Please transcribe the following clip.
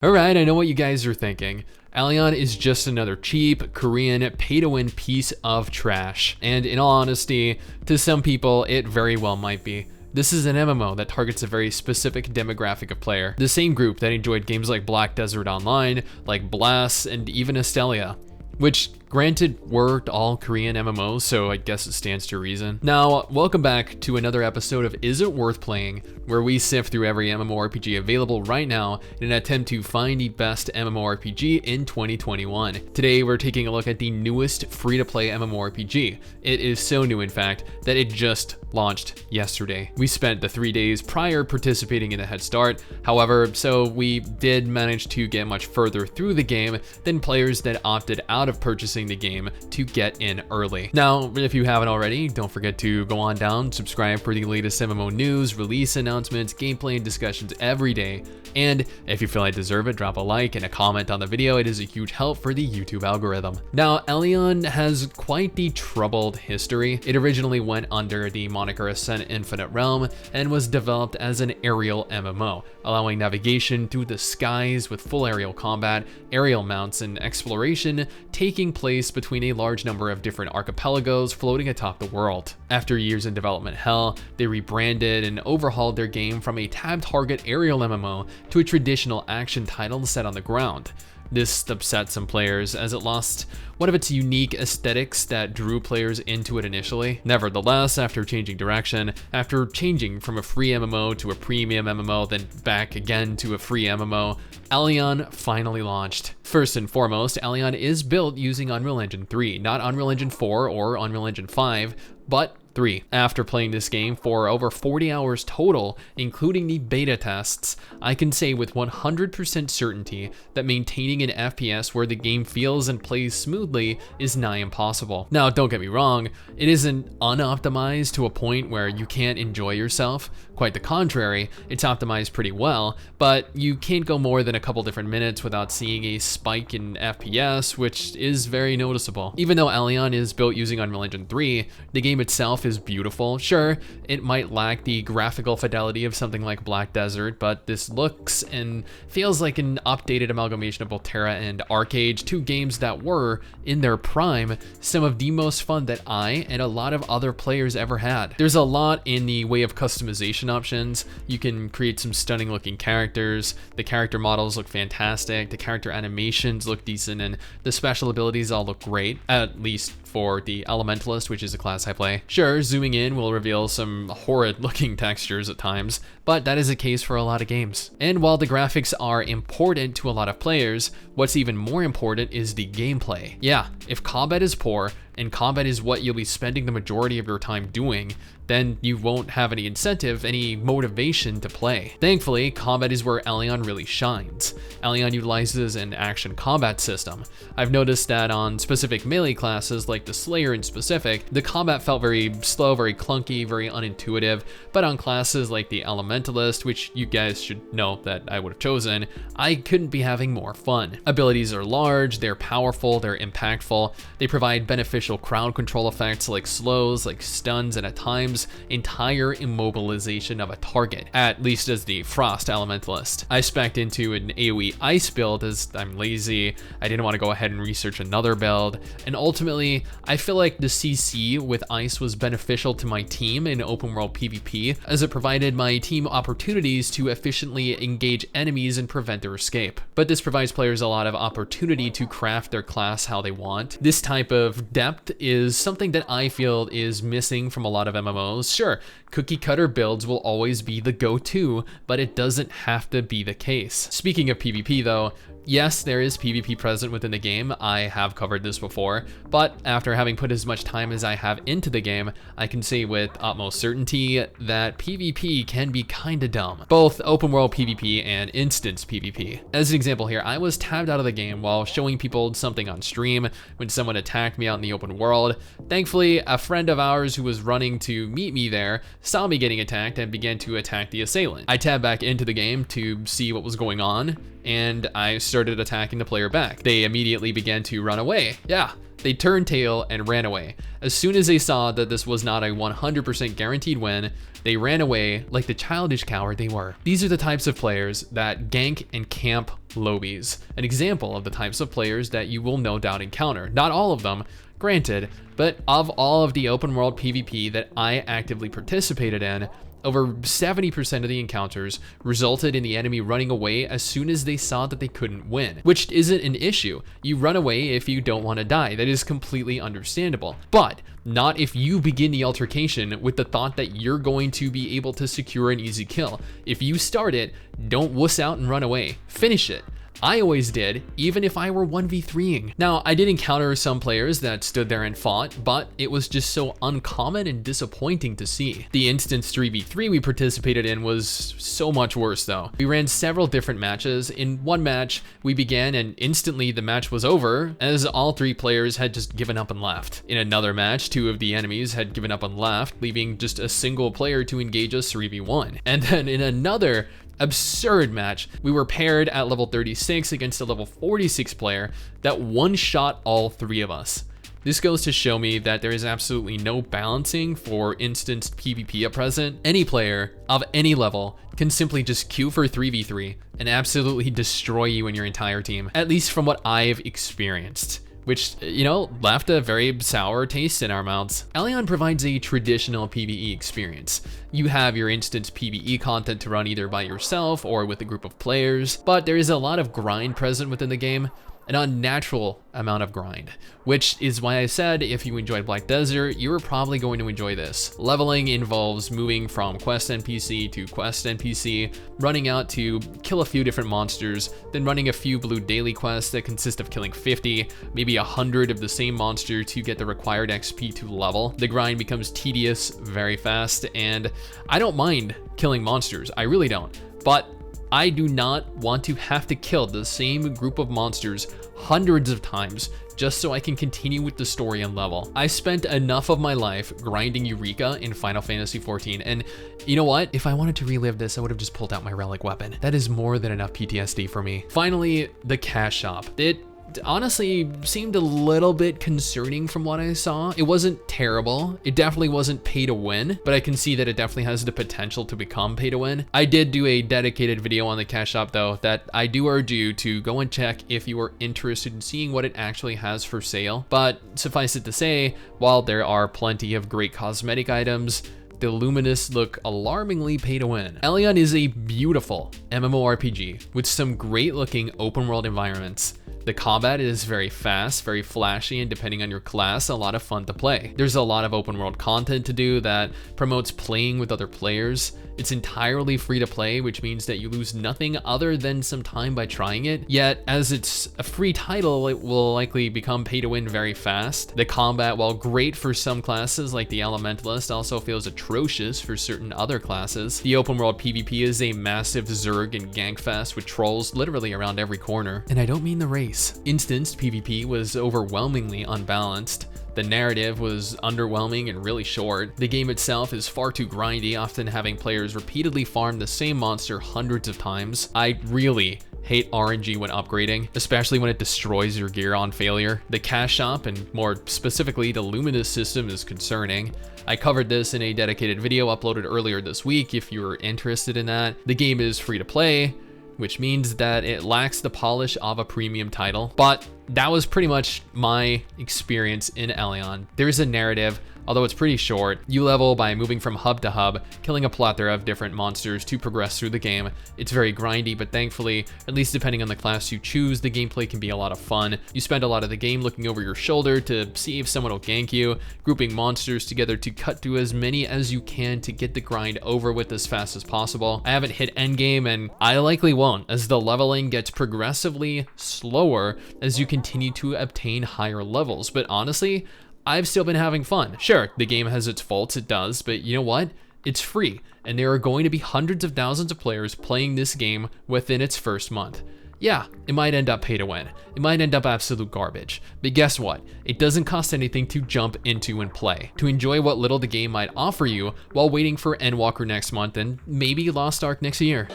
Alright, I know what you guys are thinking. Elyon is just another cheap, Korean, pay-to-win piece of trash. And in all honesty, to some people, it very well might be. This is an MMO that targets a very specific demographic of player. The same group that enjoyed games like Black Desert Online, like Blast, and even Astelia. Which, granted, were all Korean MMOs, so I guess it stands to reason. Now, welcome back to another episode of Is It Worth Playing, where we sift through every MMORPG available right now in an attempt to find the best MMORPG in 2021. Today, we're taking a look at the newest free-to-play MMORPG. It is so new, in fact, that it just launched yesterday. We spent the 3 days prior participating in the head start, however, so we did manage to get much further through the game than players that opted out of purchasing the game to get in early. Now, if you haven't already, don't forget to go on down, subscribe for the latest MMO news, release announcements, gameplay, and discussions every day. And if you feel I deserve it, drop a like and a comment on the video. It is a huge help for the YouTube algorithm. Now, Elyon has quite the troubled history. It originally went under the moniker Ascent Infinite Realm and was developed as an aerial MMO, allowing navigation through the skies with full aerial combat, aerial mounts, and exploration taking place between a large number of different archipelagos floating atop the world. After years in development hell, they rebranded and overhauled their game from a tab target aerial MMO to a traditional action title set on the ground. This upset some players as it lost one of its unique aesthetics that drew players into it initially. Nevertheless, after changing direction, after changing from a free MMO to a premium MMO, then back again to a free MMO, Elyon finally launched. First and foremost, Elyon is built using Unreal Engine 3, not Unreal Engine 4 or Unreal Engine 5, but 3. After playing this game for over 40 hours total, including the beta tests, I can say with 100% certainty that maintaining an FPS where the game feels and plays smoothly is nigh impossible. Now, don't get me wrong, it isn't unoptimized to a point where you can't enjoy yourself. Quite the contrary, it's optimized pretty well, but you can't go more than a couple different minutes without seeing a spike in FPS, which is very noticeable. Even though Elyon is built using Unreal Engine 3, the game itself is beautiful. Sure, it might lack the graphical fidelity of something like Black Desert, but this looks and feels like an updated amalgamation of both Terra and Arcade, two games that were, in their prime, some of the most fun that I and a lot of other players ever had. There's a lot in the way of customization options. You can create some stunning looking characters, the character models look fantastic, the character animations look decent, and the special abilities all look great, at least for the Elementalist, which is a class I play. Sure, zooming in will reveal some horrid looking textures at times, but that is the case for a lot of games. And while the graphics are important to a lot of players, what's even more important is the gameplay. Yeah, if combat is poor, and combat is what you'll be spending the majority of your time doing, then you won't have any incentive, any motivation to play. Thankfully, combat is where Elyon really shines. Elyon utilizes an action combat system. I've noticed that on specific melee classes like the Slayer in specific, the combat felt very slow, very clunky, very unintuitive, but on classes like the Elementalist, which you guys should know that I would have chosen, I couldn't be having more fun. Abilities are large, they're powerful, they're impactful, they provide beneficial crowd control effects like slows, like stuns, and at times entire immobilization of a target, at least as the Frost Elementalist. I spec'd into an AoE Ice build as I'm lazy, I didn't want to go ahead and research another build, and ultimately I feel like the CC with Ice was beneficial to my team in open world PvP as it provided my team opportunities to efficiently engage enemies and prevent their escape. But this provides players a lot of opportunity to craft their class how they want. This type of depth is something that I feel is missing from a lot of MMOs. Sure, cookie cutter builds will always be the go-to, but it doesn't have to be the case. Speaking of PvP though, yes, there is PvP present within the game. I have covered this before, but after having put as much time as I have into the game, I can say with utmost certainty that PvP can be kinda dumb. Both open world PvP and instance PvP. As an example here, I was tabbed out of the game while showing people something on stream when someone attacked me out in the open world. Thankfully, a friend of ours who was running to meet me there saw me getting attacked and began to attack the assailant. I tabbed back into the game to see what was going on. and I started attacking the player back. They immediately began to run away. Yeah, they turned tail and ran away. As soon as they saw that this was not a 100% guaranteed win, they ran away like the childish coward they were. These are the types of players that gank and camp lobbies. An example of the types of players that you will no doubt encounter. Not all of them, granted, but of all of the open world PvP that I actively participated in, over 70% of the encounters resulted in the enemy running away as soon as they saw that they couldn't win, which isn't an issue. You run away if you don't want to die. That is completely understandable, but not if you begin the altercation with the thought that you're going to be able to secure an easy kill. If you start it, don't wuss out and run away. Finish it. I always did, even if I were 1v3ing. Now, I did encounter some players that stood there and fought, but it was just so uncommon and disappointing to see. The instance 3v3 we participated in was so much worse though. We ran several different matches. In one match, we began and instantly the match was over, as all 3 players had just given up and left. In another match, 2 of the enemies had given up and left, leaving just a single player to engage us 3v1. And then in another absurd match, we were paired at level 36 against a level 46 player that one-shot all 3 of us. This goes to show me that there is absolutely no balancing for instanced PvP at present. Any player of any level can simply just queue for 3v3 and absolutely destroy you and your entire team, at least from what I've experienced, which, you know, left a very sour taste in our mouths. Elyon provides a traditional PvE experience. You have your instance PvE content to run either by yourself or with a group of players, but there is a lot of grind present within the game, an unnatural amount of grind, which is why I said if you enjoyed Black Desert, you were probably going to enjoy this. Leveling involves moving from quest NPC to quest NPC, running out to kill a few different monsters, then running a few blue daily quests that consist of killing 50, maybe 100 of the same monster to get the required XP to level. The grind becomes tedious very fast, and I don't mind killing monsters, I really don't, but I do not want to have to kill the same group of monsters hundreds of times just so I can continue with the story and level. I spent enough of my life grinding Eureka in Final Fantasy XIV, and you know what? If I wanted to relive this, I would have just pulled out my relic weapon. That is more than enough PTSD for me. Finally, the cash shop. It honestly seemed a little bit concerning from what I saw. It wasn't terrible. It definitely wasn't pay to win, but I can see that it definitely has the potential to become pay to win. I did do a dedicated video on the cash shop though that I do urge you to go and check if you are interested in seeing what it actually has for sale. But suffice it to say, while there are plenty of great cosmetic items, the Luminous look alarmingly pay to win. Elyon is a beautiful MMORPG with some great looking open world environments. The combat is very fast, very flashy, and depending on your class, a lot of fun to play. There's a lot of open world content to do that promotes playing with other players. It's entirely free to play, which means that you lose nothing other than some time by trying it. Yet, as it's a free title, it will likely become pay to win very fast. The combat, while great for some classes like the Elementalist, also feels atrocious for certain other classes. The open world PvP is a massive Zerg and gank fest with trolls literally around every corner. And I don't mean the race. Instanced PvP was overwhelmingly unbalanced. The narrative was underwhelming and really short. The game itself is far too grindy, often having players repeatedly farm the same monster hundreds of times. I really hate RNG when upgrading, especially when it destroys your gear on failure. The cash shop, and more specifically the Luminous system, is concerning. I covered this in a dedicated video uploaded earlier this week if you were interested in that. The game is free to play, which means that it lacks the polish of a premium title. But that was pretty much my experience in Elyon. There's a narrative, although it's pretty short. You level by moving from hub to hub, killing a plethora of different monsters to progress through the game. It's very grindy, but thankfully, at least depending on the class you choose, the gameplay can be a lot of fun. You spend a lot of the game looking over your shoulder to see if someone will gank you, grouping monsters together to cut through as many as you can to get the grind over with as fast as possible. I haven't hit endgame, and I likely won't, as the leveling gets progressively slower as you continue to obtain higher levels. But honestly, I've still been having fun. Sure, the game has its faults, it does, but you know what? It's free, and there are going to be hundreds of thousands of players playing this game within its first month. Yeah, it might end up pay to win. It might end up absolute garbage. But guess what? It doesn't cost anything to jump into and play, to enjoy what little the game might offer you while waiting for Endwalker next month and maybe Lost Ark next year.